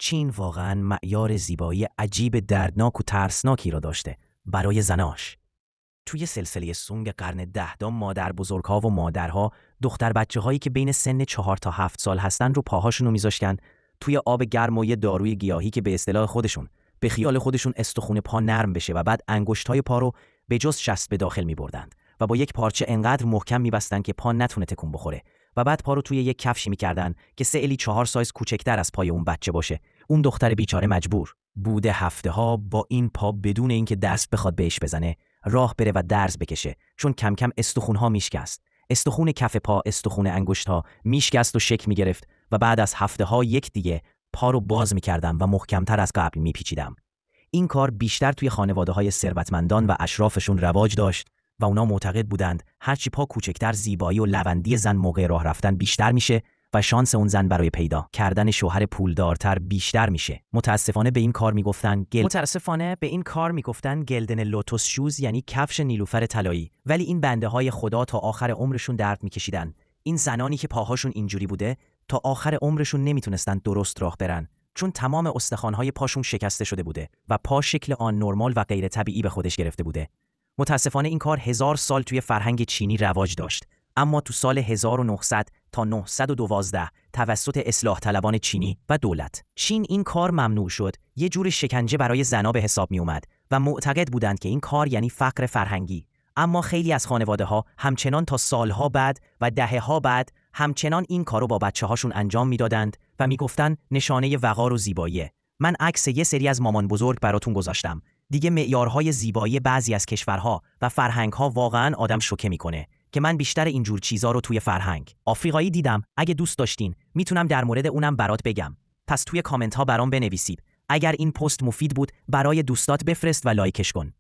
چین واقعاً معیار زیبایی عجیب دردناک و ترسناکی را داشته برای زناش. توی سلسله سونگ قرن 10 مادر بزرگ‌ها و مادرها دختر بچه‌هایی که بین سن 4 تا 7 سال هستن رو پاهاشون رو میذاشتن توی آب گرم و یه داروی گیاهی که به اصطلاح خودشون به خیال خودشون استخون پا نرم بشه و بعد انگشت‌های پا رو به جز شست به داخل می‌بردند و با یک پارچه انقدر محکم می‌بستن که پا نتونه تکون بخوره و بعد پا رو توی یک کفشی می‌کردن که 3 الی 4 سایز کوچکتر از پای اون بچه باشه. اون دختر بیچاره مجبور بوده هفته‌ها با این پا بدون اینکه دست بخواد بهش بزنه راه بره و درز بکشه، چون کم کم استخون‌ها میشکست. استخون کف پا، استخون انگشت‌ها میشکست و شکل می‌گرفت و بعد از هفته‌ها یک دیگه پا رو باز می‌کردم و محکم‌تر از قبل می‌پیچیدم. این کار بیشتر توی خانواده‌های ثروتمندان و اشرافشون رواج داشت و اونا معتقد بودند هرچی پا کوچکتر زیبایی و لوندی زن موقع راه رفتن بیشتر میشه و شانس اون زن برای پیدا کردن شوهر پولدارتر بیشتر میشه. متاسفانه به این کار میگفتن گلدن لوتوس شوز، یعنی کفش نیلوفر طلایی. ولی این بنده های خدا تا آخر عمرشون درد میکشیدن. این زنانی که پاهاشون اینجوری بوده تا آخر عمرشون نمیتونستن درست راه برن، چون تمام استخوان‌های پاشون شکسته شده بوده و پا شکل آن نرمال و غیر طبیعی به خودش گرفته بوده. متاسفانه این کار 1000 سال توی فرهنگ چینی رواج داشت، اما تو سال 1900 تا 912 توسط اصلاح طلبان چینی و دولت چین این کار ممنوع شد. یه جور شکنجه برای زنا به حساب می اومد و معتقد بودند که این کار یعنی فقر فرهنگی. اما خیلی از خانواده‌ها همچنان تا سالها بعد و دهه‌ها بعد همچنان این کارو با بچه‌هاشون انجام میدادند و میگفتن نشانه وقار و زیباییه. من عکس یه سری از مامان بزرگ براتون گذاشتم. دیگه معیارهای زیبایی بعضی از کشورها و فرهنگ‌ها واقعاً آدم شوکه میکنه که من بیشتر اینجور چیزا رو توی فرهنگ آفریقایی دیدم. اگه دوست داشتین میتونم در مورد اونم برات بگم. پس توی کامنت ها برام بنویسید. اگر این پست مفید بود برای دوستات بفرست و لایکش کن.